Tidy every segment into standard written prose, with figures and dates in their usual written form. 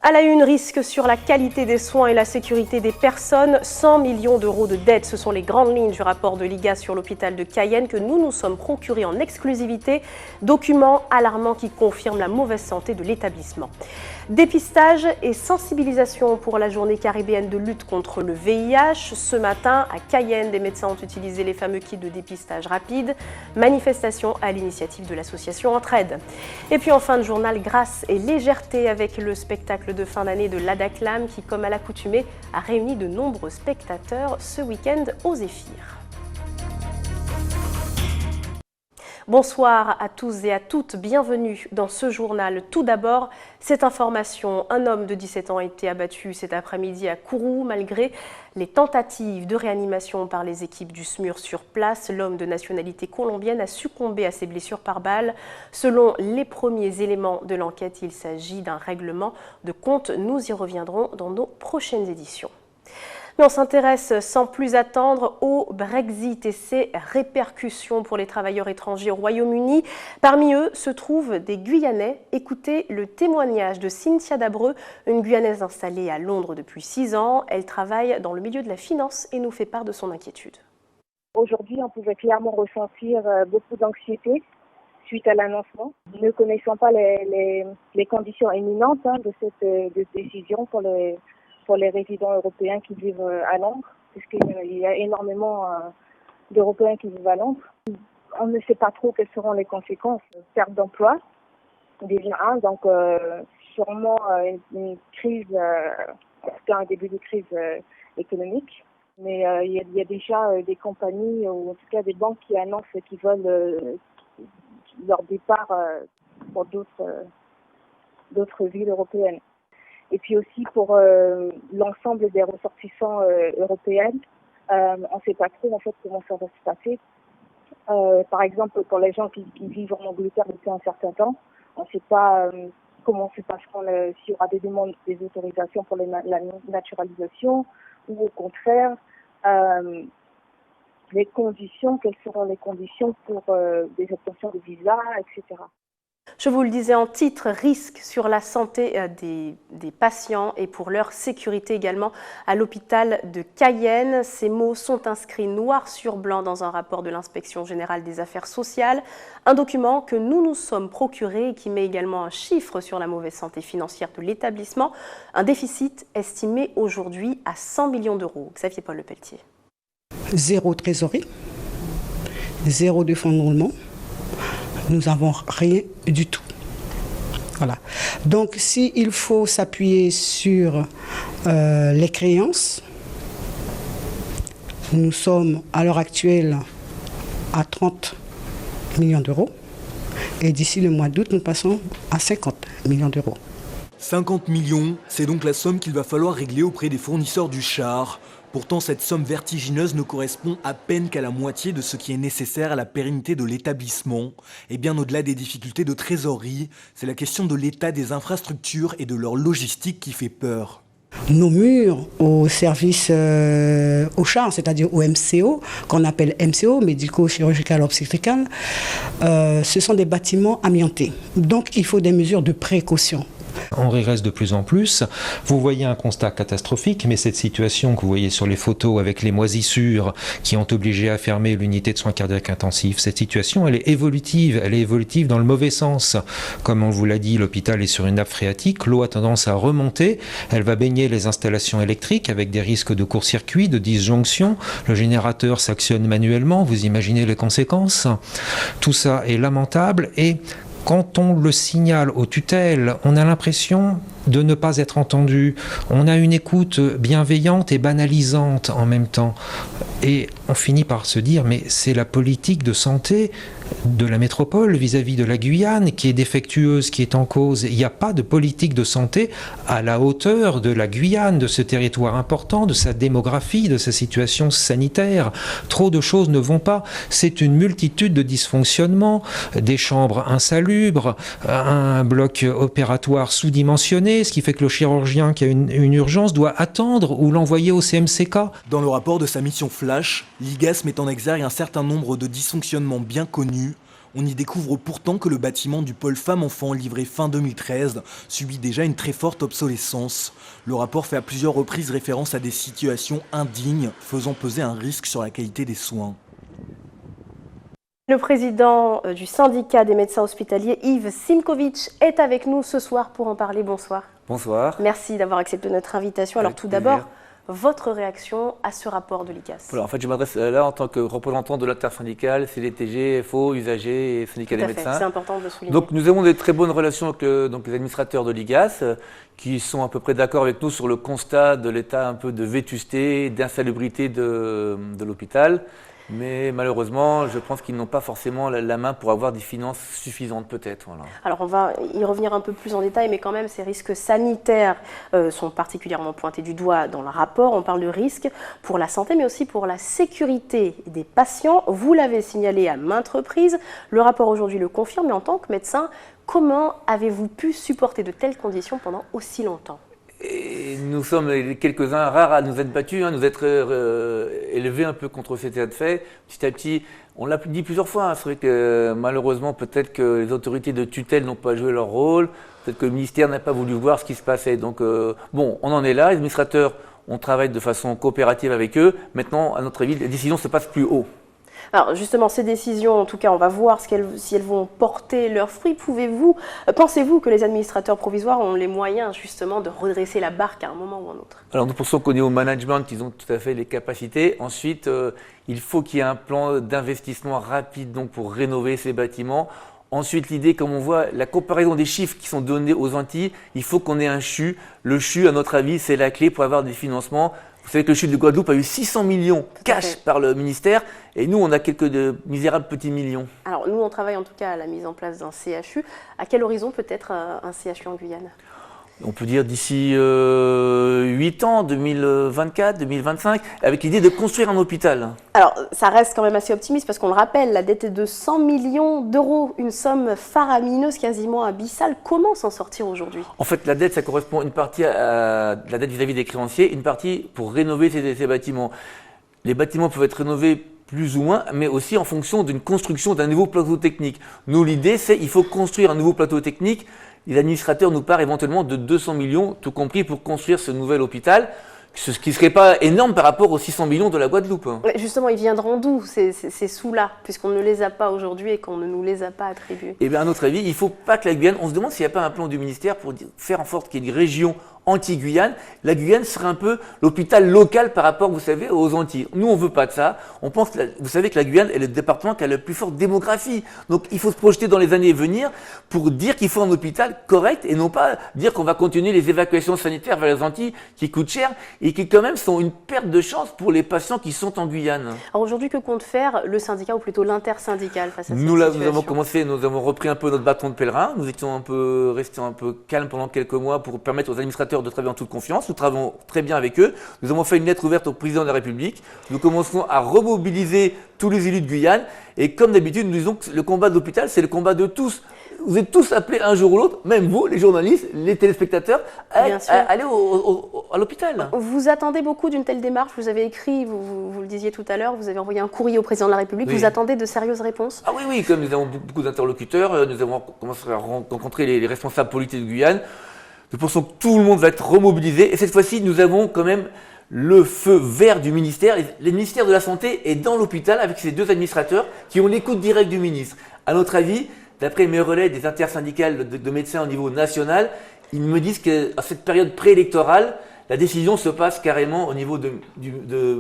À la une, risque sur la qualité des soins et la sécurité des personnes. 100 millions d'euros de dettes, ce sont les grandes lignes du rapport de l'IGAS sur l'hôpital de Cayenne que nous nous sommes procurés en exclusivité. Document alarmant qui confirme la mauvaise santé de l'établissement. Dépistage et sensibilisation pour la journée caribéenne de lutte contre le VIH. Ce matin, à Cayenne, des médecins ont utilisé les fameux kits de dépistage rapide. Manifestation à l'initiative de l'association Entraide. Et puis en fin de journal, grâce et légèreté avec le spectacle de fin d'année de l'Adaclam qui, comme à l'accoutumée, a réuni de nombreux spectateurs ce week-end au Zéphyr. Bonsoir à tous et à toutes, bienvenue dans ce journal. Tout d'abord, cette information, un homme de 17 ans a été abattu cet après-midi à Kourou malgré les tentatives de réanimation par les équipes du SMUR sur place. L'homme de nationalité colombienne a succombé à ses blessures par balle. Selon les premiers éléments de l'enquête, il s'agit d'un règlement de compte. Nous y reviendrons dans nos prochaines éditions. Mais on s'intéresse sans plus attendre au Brexit et ses répercussions pour les travailleurs étrangers au Royaume-Uni. Parmi eux se trouvent des Guyanais. Écoutez le témoignage de Cynthia Dabreux, une Guyanaise installée à Londres depuis 6 ans. Elle travaille dans le milieu de la finance et nous fait part de son inquiétude. Aujourd'hui, on pouvait clairement ressentir beaucoup d'anxiété suite à l'annoncement. Ne connaissant pas les conditions imminentes de cette décision pour les résidents européens qui vivent à Londres, puisqu'il y a énormément d'Européens qui vivent à Londres. On ne sait pas trop quelles seront les conséquences. Perte d'emploi, déjà donc sûrement une crise, un début de crise économique. Mais il y a déjà des compagnies, ou en tout cas des banques qui annoncent qu'ils veulent leur départ pour d'autres villes européennes. Et puis aussi pour l'ensemble des ressortissants européens, on ne sait pas trop en fait comment ça va se passer. Par exemple, pour les gens qui vivent en Angleterre depuis un certain temps, on ne sait pas comment se passeront, s'il y aura des demandes, des autorisations pour la naturalisation, ou au contraire, les conditions, quelles seront les conditions pour des obtentions de visa, etc. Je vous le disais en titre, risque sur la santé des patients et pour leur sécurité également à l'hôpital de Cayenne. Ces mots sont inscrits noir sur blanc dans un rapport de l'Inspection générale des affaires sociales, un document que nous nous sommes procurés et qui met également un chiffre sur la mauvaise santé financière de l'établissement, un déficit estimé aujourd'hui à 100 millions d'euros. Xavier Paul Lepelletier. 0 trésorerie, 0 de fonds de roulement. Nous n'avons rien du tout. Voilà. Donc, s'il faut s'appuyer sur les créances, nous sommes à l'heure actuelle à 30 millions d'euros. Et d'ici le mois d'août, nous passons à 50 millions d'euros. 50 millions, c'est donc la somme qu'il va falloir régler auprès des fournisseurs du char. Pourtant, cette somme vertigineuse ne correspond à peine qu'à la moitié de ce qui est nécessaire à la pérennité de l'établissement. Et bien au-delà des difficultés de trésorerie, c'est la question de l'état des infrastructures et de leur logistique qui fait peur. Nos murs au service au char, c'est-à-dire au MCO, qu'on appelle MCO, médico-chirurgical obstétrical, ce sont des bâtiments amiantés. Donc il faut des mesures de précaution. On régresse de plus en plus. Vous voyez un constat catastrophique, mais cette situation que vous voyez sur les photos avec les moisissures qui ont obligé à fermer l'unité de soins cardiaques intensifs, cette situation, elle est évolutive. Elle est évolutive dans le mauvais sens. Comme on vous l'a dit, l'hôpital est sur une nappe phréatique. L'eau a tendance à remonter. Elle va baigner les installations électriques avec des risques de court-circuit, de disjonction. Le générateur s'actionne manuellement. Vous imaginez les conséquences. Tout ça est lamentable et quand on le signale aux tutelles, on a l'impression de ne pas être entendu. On a une écoute bienveillante et banalisante en même temps. Et on finit par se dire, mais c'est la politique de santé de la métropole vis-à-vis de la Guyane qui est défectueuse, qui est en cause. Il n'y a pas de politique de santé à la hauteur de la Guyane, de ce territoire important, de sa démographie, de sa situation sanitaire. Trop de choses ne vont pas. C'est une multitude de dysfonctionnements, des chambres insalubres, un bloc opératoire sous-dimensionné, ce qui fait que le chirurgien qui a une urgence doit attendre ou l'envoyer au CMCK. Dans le rapport de sa mission Flash, l'IGAS met en exergue un certain nombre de dysfonctionnements bien connus. On y découvre pourtant que le bâtiment du pôle femmes-enfants livré fin 2013 subit déjà une très forte obsolescence. Le rapport fait à plusieurs reprises référence à des situations indignes, faisant peser un risque sur la qualité des soins. Le président du syndicat des médecins hospitaliers, Yves Simkovic, est avec nous ce soir pour en parler. Bonsoir. Bonsoir. Merci d'avoir accepté notre invitation. Alors tout d'abord, votre réaction à ce rapport de l'ICAS? Voilà, en fait, je m'adresse là en tant que représentant de l'intersyndicale CDTG, FO, usagers et syndicat des médecins. C'est important de le souligner. Donc nous avons des très bonnes relations avec les administrateurs de l'IGAS qui sont à peu près d'accord avec nous sur le constat de l'état un peu de vétusté, d'insalubrité de l'hôpital. Mais malheureusement, je pense qu'ils n'ont pas forcément la main pour avoir des finances suffisantes peut-être. Voilà. Alors on va y revenir un peu plus en détail, mais quand même ces risques sanitaires sont particulièrement pointés du doigt dans le rapport. On parle de risques pour la santé, mais aussi pour la sécurité des patients. Vous l'avez signalé à maintes reprises. Le rapport aujourd'hui le confirme, mais en tant que médecin, comment avez-vous pu supporter de telles conditions pendant aussi longtemps ? Et nous sommes quelques-uns rares à nous être battus, nous être élevés un peu contre cet état de fait. Petit à petit, on l'a dit plusieurs fois, c'est vrai que malheureusement peut-être que les autorités de tutelle n'ont pas joué leur rôle, peut-être que le ministère n'a pas voulu voir ce qui se passait. Donc bon, on en est là, les administrateurs, on travaille de façon coopérative avec eux. Maintenant, à notre avis, les décisions se passent plus haut. Alors justement, ces décisions, en tout cas, on va voir si elles vont porter leurs fruits. Pensez-vous que les administrateurs provisoires ont les moyens justement de redresser la barque à un moment ou un autre? Alors nous pensons qu'au niveau management, ils ont tout à fait les capacités. Ensuite, il faut qu'il y ait un plan d'investissement rapide donc, pour rénover ces bâtiments. Ensuite, l'idée, comme on voit, la comparaison des chiffres qui sont donnés aux Antilles, il faut qu'on ait un CHU. Le CHU, à notre avis, c'est la clé pour avoir des financements. Vous savez que le CHU de Guadeloupe a eu 600 millions cash par le ministère et nous, on a quelques misérables petits millions. Alors nous, on travaille en tout cas à la mise en place d'un CHU. À quel horizon peut-être un CHU en Guyane? On peut dire d'ici 8 ans, 2024, 2025, avec l'idée de construire un hôpital. Alors, ça reste quand même assez optimiste parce qu'on le rappelle, la dette est de 100 millions d'euros, une somme faramineuse, quasiment abyssale. Comment s'en sortir aujourd'hui? En fait, la dette, ça correspond une partie à la dette vis-à-vis des créanciers, une partie pour rénover ces bâtiments. Les bâtiments peuvent être rénovés plus ou moins, mais aussi en fonction d'une construction d'un nouveau plateau technique. Nous, l'idée, c'est qu'il faut construire un nouveau plateau technique. Les administrateurs nous parlent éventuellement de 200 millions, tout compris pour construire ce nouvel hôpital, ce qui ne serait pas énorme par rapport aux 600 millions de la Guadeloupe. Justement, ils viendront d'où ces sous-là, puisqu'on ne les a pas aujourd'hui et qu'on ne nous les a pas attribués? Eh bien, à notre avis, il ne faut pas que la Guyane, on se demande s'il n'y a pas un plan du ministère pour faire en sorte qu'il y ait une région anti-Guyane. La Guyane serait un peu l'hôpital local par rapport, vous savez, aux Antilles. Nous, on ne veut pas de ça. On pense que vous savez que la Guyane est le département qui a la plus forte démographie. Donc, il faut se projeter dans les années à venir pour dire qu'il faut un hôpital correct et non pas dire qu'on va continuer les évacuations sanitaires vers les Antilles qui coûtent cher et qui, quand même, sont une perte de chance pour les patients qui sont en Guyane. Alors, aujourd'hui, que compte faire le syndicat ou plutôt l'intersyndical face à cette situation? Nous avons repris un peu notre bâton de pèlerin. Nous étions restés un peu calmes pendant quelques mois pour permettre aux administrateurs de travailler en toute confiance. Nous travaillons très bien avec eux. Nous avons fait une lettre ouverte au président de la République. Nous commencerons à remobiliser tous les élus de Guyane. Et comme d'habitude, nous disons que le combat de l'hôpital, c'est le combat de tous. Vous êtes tous appelés un jour ou l'autre, même vous, les journalistes, les téléspectateurs, à aller à l'hôpital. Vous attendez beaucoup d'une telle démarche. Vous avez écrit, vous le disiez tout à l'heure, vous avez envoyé un courrier au président de la République. Oui. Vous attendez de sérieuses réponses? Ah oui, comme nous avons beaucoup d'interlocuteurs, nous avons commencé à rencontrer les responsables politiques de Guyane. Nous pensons que tout le monde va être remobilisé. Et cette fois-ci, nous avons quand même le feu vert du ministère. Le ministère de la Santé est dans l'hôpital avec ses deux administrateurs qui ont l'écoute directe du ministre. À notre avis, d'après mes relais des intersyndicales de médecins au niveau national, ils me disent qu'à cette période préélectorale, la décision se passe carrément au niveau de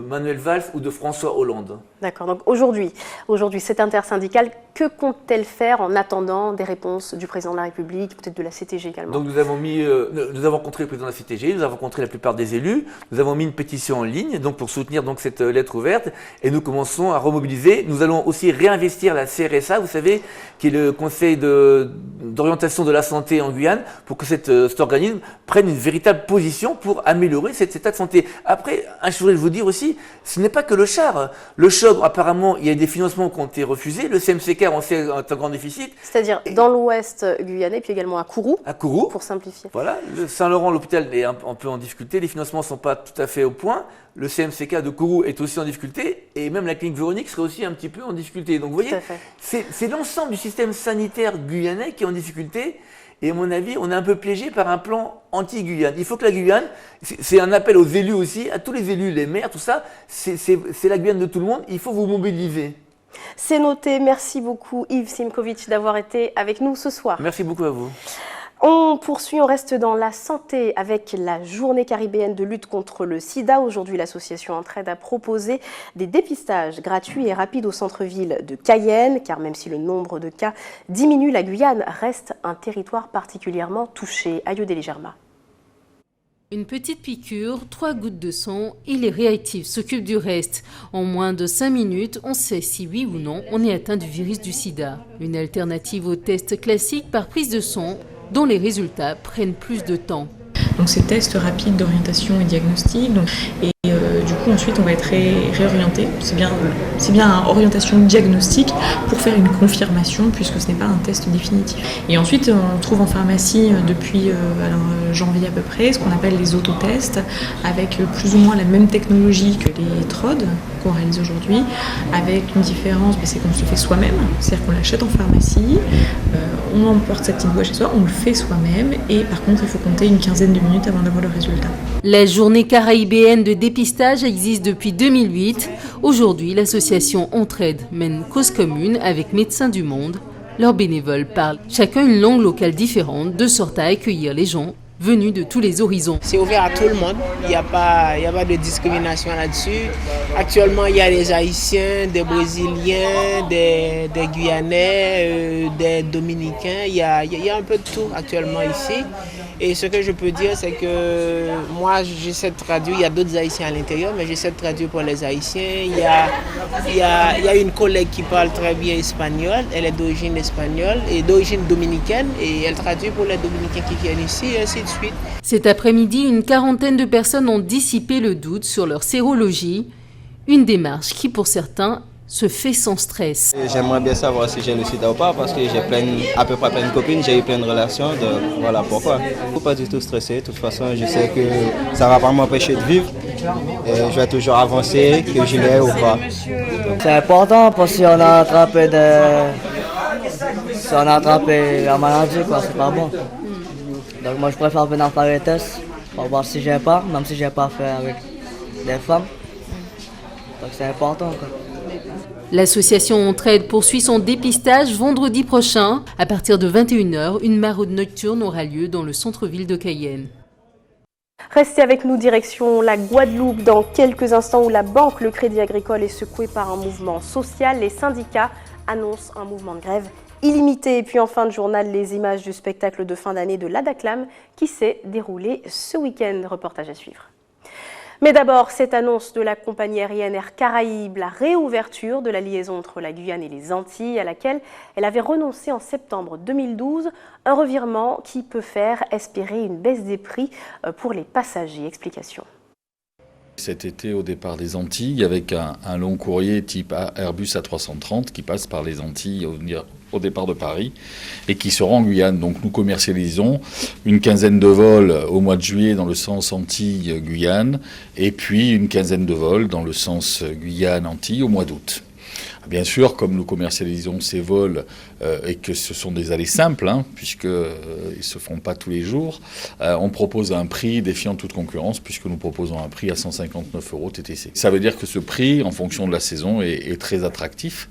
Manuel Valls ou de François Hollande. D'accord. Donc aujourd'hui, cette intersyndicale, que compte-t-elle faire en attendant des réponses du président de la République, peut-être de la CTG également? Donc nous avons rencontré le président de la CTG, nous avons rencontré la plupart des élus, nous avons mis une pétition en ligne donc pour soutenir donc cette lettre ouverte et nous commençons à remobiliser. Nous allons aussi réinvestir la CRSA, vous savez, qui est le Conseil d'orientation de la santé en Guyane, pour que cet organisme prenne une véritable position pour améliorer améliorer cet état de santé. Après, je voudrais vous dire aussi, ce n'est pas que le char. Le CHOG, apparemment, il y a des financements qui ont été refusés. Le CMCK, on sait, est en grand déficit. C'est-à-dire dans l'ouest guyanais, puis également à Kourou. À Kourou. Pour simplifier. Voilà. Le Saint-Laurent, l'hôpital est un peu en difficulté. Les financements ne sont pas tout à fait au point. Le CMCK de Kourou est aussi en difficulté. Et même la clinique Véronique serait aussi un petit peu en difficulté. Donc vous voyez, c'est l'ensemble du système sanitaire guyanais qui est en difficulté. Et à mon avis, on est un peu piégé par un plan anti-Guyane. Il faut que la Guyane, c'est un appel aux élus aussi, à tous les élus, les maires, tout ça, c'est la Guyane de tout le monde, il faut vous mobiliser. C'est noté. Merci beaucoup Yves Simkovic d'avoir été avec nous ce soir. Merci beaucoup à vous. On poursuit, on reste dans la santé avec la journée caribéenne de lutte contre le sida. Aujourd'hui, l'association Entraide a proposé des dépistages gratuits et rapides au centre-ville de Cayenne, car même si le nombre de cas diminue, la Guyane reste un territoire particulièrement touché. Ayodele Germa. Une petite piqûre, 3 gouttes de sang et les réactifs s'occupent du reste. En moins de 5 minutes, on sait si oui ou non on est atteint du virus du sida. Une alternative au test classique par prise de sang, dont les résultats prennent plus de temps. Donc ces tests rapides d'orientation et diagnostic. Du coup ensuite on va être réorienté. C'est bien une orientation diagnostique pour faire une confirmation puisque ce n'est pas un test définitif. Et ensuite on trouve en pharmacie depuis janvier à peu près ce qu'on appelle les autotests avec plus ou moins la même technologie que les TROD qu'on réalise aujourd'hui, avec une différence, c'est qu'on se le fait soi-même, c'est-à-dire qu'on l'achète en pharmacie, on emporte sa petite boîte chez soi, on le fait soi-même et par contre il faut compter une quinzaine de minutes avant d'avoir le résultat. La journée caribéenne de dépistage existe depuis 2008. Aujourd'hui, l'association Entraide mène cause commune avec Médecins du Monde. Leurs bénévoles parlent chacun une langue locale différente de sorte à accueillir les gens venus de tous les horizons. C'est ouvert à tout le monde, il n'y a pas de discrimination là-dessus. Actuellement, il y a des Haïtiens, des Brésiliens, des Guyanais, des Dominicains, il y a un peu de tout actuellement ici. Et ce que je peux dire, c'est que moi, j'essaie de traduire, il y a d'autres Haïtiens à l'intérieur, mais j'essaie de traduire pour les Haïtiens. Il y a une collègue qui parle très bien espagnol, elle est d'origine espagnole et d'origine dominicaine, et elle traduit pour les Dominicains qui viennent ici, et ainsi de suite. Cet après-midi, une quarantaine de personnes ont dissipé le doute sur leur sérologie, une démarche qui, pour certains, se fait sans stress. J'aimerais bien savoir si j'ai le sida ou pas parce que j'ai à peu près plein de copines, j'ai eu plein de relations, donc voilà pourquoi. Je ne suis pas du tout stressé, de toute façon je sais que ça ne va pas m'empêcher de vivre et je vais toujours avancer, que je l'ai ou pas. C'est important parce qu'on a attrapé la maladie, c'est pas bon. Donc moi je préfère venir faire les tests pour voir si j'ai pas, même si j'ai pas fait avec des femmes. Donc c'est important quoi. L'association Entraide poursuit son dépistage vendredi prochain. À partir de 21h, une maraude nocturne aura lieu dans le centre-ville de Cayenne. Restez avec nous, direction la Guadeloupe, dans quelques instants où la banque, le Crédit Agricole, est secouée par un mouvement social. Les syndicats annoncent un mouvement de grève illimité. Et puis en fin de journal, les images du spectacle de fin d'année de l'Adaclam qui s'est déroulé ce week-end. Reportage à suivre. Mais d'abord, cette annonce de la compagnie aérienne Air Caraïbes, la réouverture de la liaison entre la Guyane et les Antilles, à laquelle elle avait renoncé en septembre 2012, un revirement qui peut faire espérer une baisse des prix pour les passagers. Explication. Cet été, au départ des Antilles, avec un long courrier type Airbus A330 qui passe par les Antilles au départ de Paris et qui se rend en Guyane. Donc nous commercialisons une quinzaine de vols au mois de juillet dans le sens Antilles-Guyane et puis une quinzaine de vols dans le sens Guyane-Antilles au mois d'août. Bien sûr, comme nous commercialisons ces vols et que ce sont des allées simples, puisqu'ils ne se font pas tous les jours, on propose un prix défiant toute concurrence, puisque nous proposons un prix à 159 € TTC. Ça veut dire que ce prix, en fonction de la saison, est très attractif.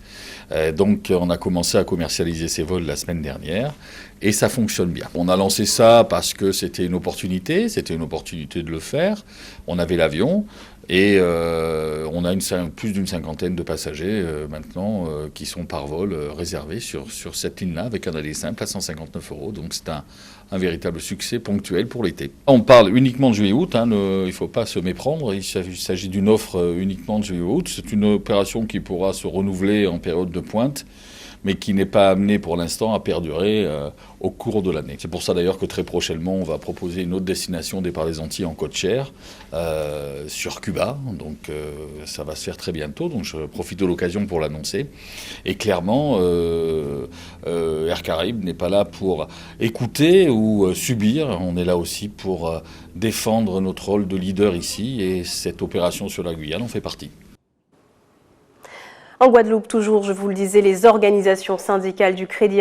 Donc on a commencé à commercialiser ces vols la semaine dernière et ça fonctionne bien. On a lancé ça parce que c'était une opportunité de le faire. On avait l'avion et on a plus d'une cinquantaine de passagers maintenant qui sont par vol réservés sur cette ligne-là avec un aller simple à 159 €. Donc c'est un véritable succès ponctuel pour l'été. On parle uniquement de juillet-août, il ne faut pas se méprendre, il s'agit d'une offre uniquement de juillet-août. C'est une opération qui pourra se renouveler en période de pointe, mais qui n'est pas amené pour l'instant à perdurer au cours de l'année. C'est pour ça d'ailleurs que très prochainement, on va proposer une autre destination au départ des Antilles en Côte-Chère, sur Cuba. Donc ça va se faire très bientôt, donc je profite de l'occasion pour l'annoncer. Et clairement, Air Caraïbes n'est pas là pour écouter ou subir, on est là aussi pour défendre notre rôle de leader ici, et cette opération sur la Guyane en fait partie. En Guadeloupe, toujours, je vous le disais, les organisations syndicales du Crédit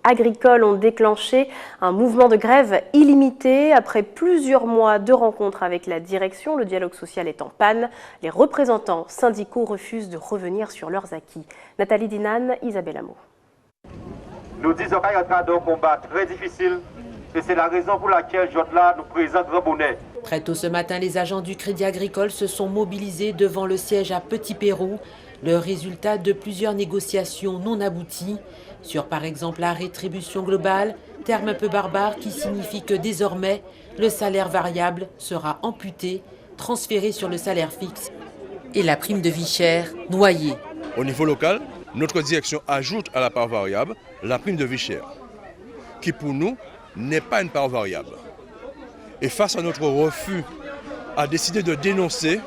Agricole ont déclenché un mouvement de grève illimité. Après plusieurs mois de rencontres avec la direction, le dialogue social est en panne. Les représentants syndicaux refusent de revenir sur leurs acquis. Nathalie Dinan, Isabelle Amo. Nous disons qu'il y a un combat très difficile et c'est la raison pour laquelle Jotla nous présente grand bonnet. Très tôt ce matin, les agents du Crédit Agricole se sont mobilisés devant le siège à Petit-Pérou. Le résultat de plusieurs négociations non abouties sur par exemple la rétribution globale, terme un peu barbare qui signifie que désormais le salaire variable sera amputé, transféré sur le salaire fixe et la prime de vie chère noyée. Au niveau local, notre direction ajoute à la part variable la prime de vie chère, qui pour nous n'est pas une part variable. Et face à notre refus à décider de dénoncer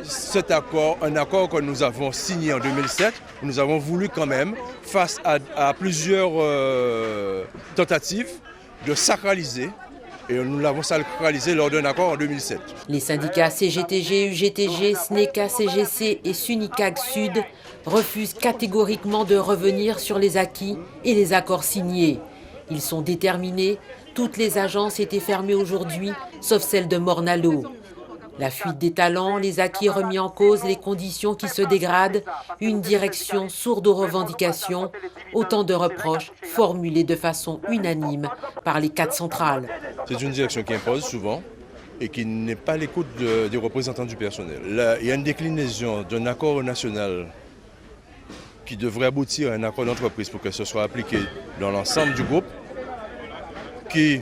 cet accord, un accord que nous avons signé en 2007, nous avons voulu quand même, face à plusieurs tentatives, de sacraliser, et nous l'avons sacralisé lors d'un accord en 2007. Les syndicats CGTG, UGTG, SNECA, CGC et SUNICAG Sud refusent catégoriquement de revenir sur les acquis et les accords signés. Ils sont déterminés, toutes les agences étaient fermées aujourd'hui, sauf celle de Morne-à-l'Eau. La fuite des talents, les acquis remis en cause, les conditions qui se dégradent, une direction sourde aux revendications, autant de reproches formulés de façon unanime par les 4 centrales. C'est une direction qui impose souvent et qui n'est pas à l'écoute des représentants du personnel. Là, il y a une déclinaison d'un accord national qui devrait aboutir à un accord d'entreprise pour que ce soit appliqué dans l'ensemble du groupe, qui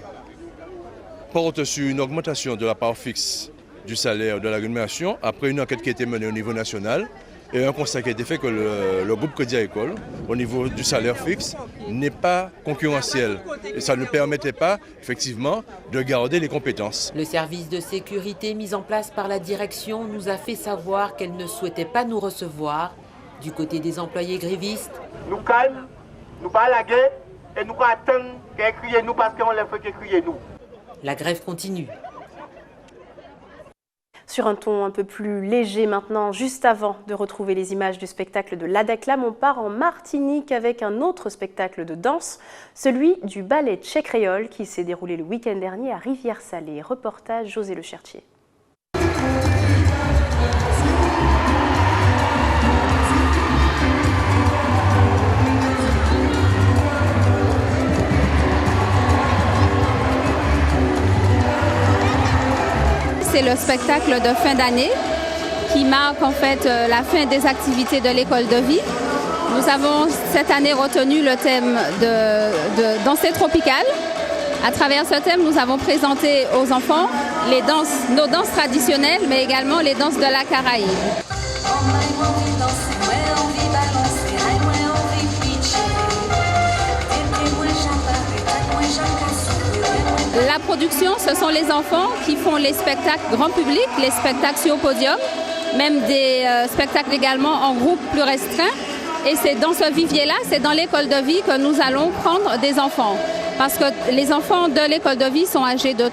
porte sur une augmentation de la part fixe du salaire, de la rémunération, après une enquête qui a été menée au niveau national et un constat qui a été fait que le groupe Crédit Agricole, au niveau du salaire fixe, n'est pas concurrentiel. Et ça ne permettait pas, effectivement, de garder les compétences. Le service de sécurité mis en place par la direction nous a fait savoir qu'elle ne souhaitait pas nous recevoir. Du côté des employés grévistes, nous calme, nous pas la guerre et nous attendons qu'elle crie nous parce qu'on les fait qu'elle crie nous. La grève continue. Sur un ton un peu plus léger maintenant, juste avant de retrouver les images du spectacle de l'Adaclam, on part en Martinique avec un autre spectacle de danse, celui du ballet Tchèque Créole qui s'est déroulé le week-end dernier à Rivière-Salée. Reportage José Le Chertier. C'est le spectacle de fin d'année qui marque en fait la fin des activités de l'école de vie. Nous avons cette année retenu le thème de danser tropicale. À travers ce thème, nous avons présenté aux enfants les danses, nos danses traditionnelles, mais également les danses de la Caraïbe. La production, ce sont les enfants qui font les spectacles grand public, les spectacles sur podium, même des spectacles également en groupe plus restreint. Et c'est dans ce vivier-là, c'est dans l'école de vie que nous allons prendre des enfants. Parce que les enfants de l'école de vie sont âgés de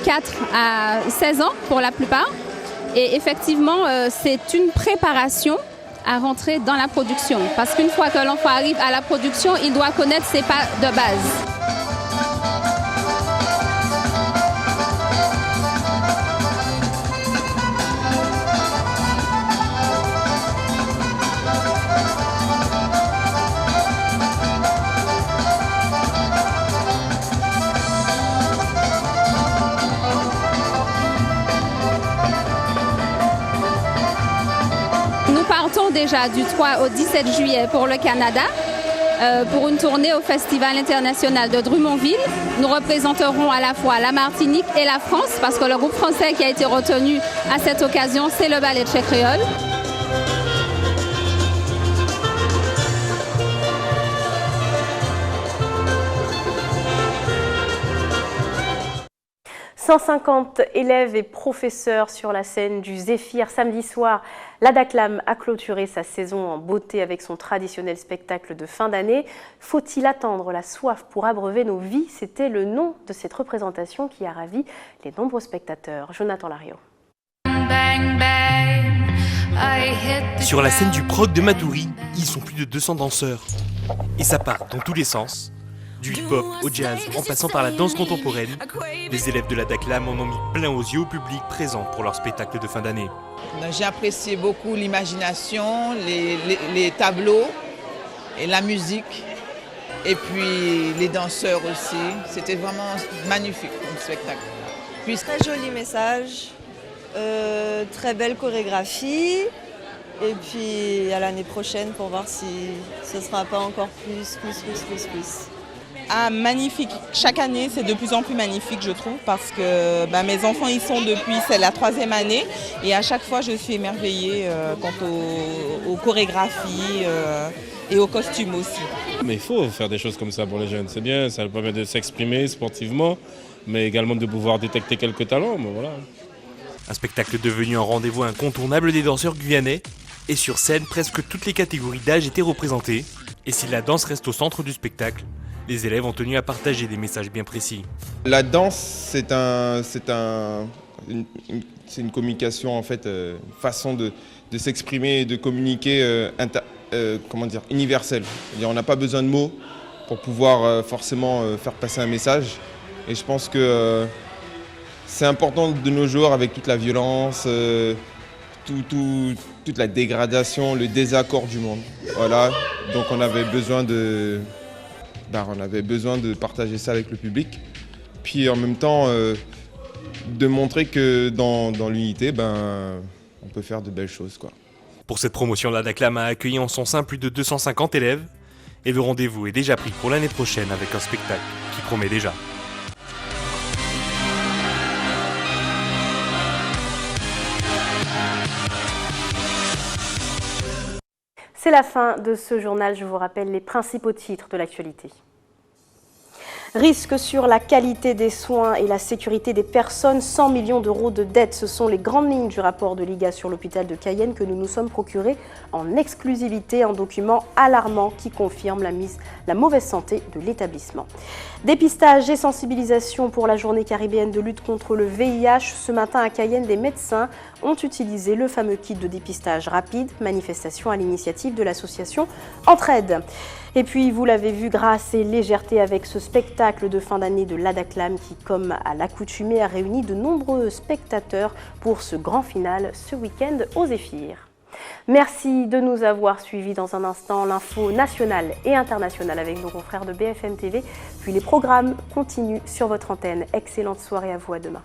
4 à 16 ans pour la plupart. Et effectivement, c'est une préparation à rentrer dans la production. Parce qu'une fois que l'enfant arrive à la production, il doit connaître ses pas de base. Déjà du 3 au 17 juillet pour le Canada, pour une tournée au Festival international de Drummondville. Nous représenterons à la fois la Martinique et la France, parce que le groupe français qui a été retenu à cette occasion, c'est le ballet Tchèque Créole. 150 élèves et professeurs sur la scène du Zéphyr samedi soir. L'Adaclam a clôturé sa saison en beauté avec son traditionnel spectacle de fin d'année. Faut-il attendre la soif pour abreuver nos vies? C'était le nom de cette représentation qui a ravi les nombreux spectateurs. Jonathan Lario. Sur la scène du Prog de Matoury, ils sont plus de 200 danseurs. Et ça part dans tous les sens. Du hip-hop au jazz, en passant par la danse contemporaine, les élèves de l'Adaclam en ont mis plein aux yeux au public présent pour leur spectacle de fin d'année. J'ai apprécié beaucoup l'imagination, les tableaux et la musique, et puis les danseurs aussi. C'était vraiment magnifique comme spectacle. Très joli message, très belle chorégraphie, et puis à l'année prochaine pour voir si ce sera pas encore plus. Ah, magnifique. Chaque année, c'est de plus en plus magnifique, je trouve, parce que mes enfants y sont depuis, c'est la 3e année, et à chaque fois, je suis émerveillée quant aux chorégraphies et aux costumes aussi. Mais il faut faire des choses comme ça pour les jeunes, c'est bien, ça leur permet de s'exprimer sportivement, mais également de pouvoir détecter quelques talents. Mais voilà. Un spectacle devenu un rendez-vous incontournable des danseurs guyanais, et sur scène, presque toutes les catégories d'âge étaient représentées, et si la danse reste au centre du spectacle, les élèves ont tenu à partager des messages bien précis. La danse, c'est une communication, en fait, une façon de s'exprimer et de communiquer universelle. On n'a pas besoin de mots pour pouvoir forcément faire passer un message. Et je pense que c'est important de nos jours avec toute la violence, toute la dégradation, le désaccord du monde. Voilà, donc on avait besoin de partager ça avec le public, puis en même temps de montrer que dans l'unité, on peut faire de belles choses, quoi. Pour cette promotion, l'Adaclam a accueilli en son sein plus de 250 élèves, et le rendez-vous est déjà pris pour l'année prochaine avec un spectacle qui promet déjà. C'est la fin de ce journal. Je vous rappelle les principaux titres de l'actualité. Risque sur la qualité des soins et la sécurité des personnes, 100 millions d'euros de dettes. Ce sont les grandes lignes du rapport de l'IGA sur l'hôpital de Cayenne que nous nous sommes procurés en exclusivité, un document alarmant qui confirme la mauvaise santé de l'établissement. Dépistage et sensibilisation pour la journée caribéenne de lutte contre le VIH. Ce matin à Cayenne, des médecins ont utilisé le fameux kit de dépistage rapide, manifestation à l'initiative de l'association Entraide. Et puis, vous l'avez vu, grâce et légèreté avec ce spectacle de fin d'année de l'Adaclam qui, comme à l'accoutumée, a réuni de nombreux spectateurs pour ce grand final ce week-end au Zéphyr. Merci de nous avoir suivis. Dans un instant, l'info nationale et internationale avec nos confrères de BFM TV. Puis les programmes continuent sur votre antenne. Excellente soirée à vous, à demain.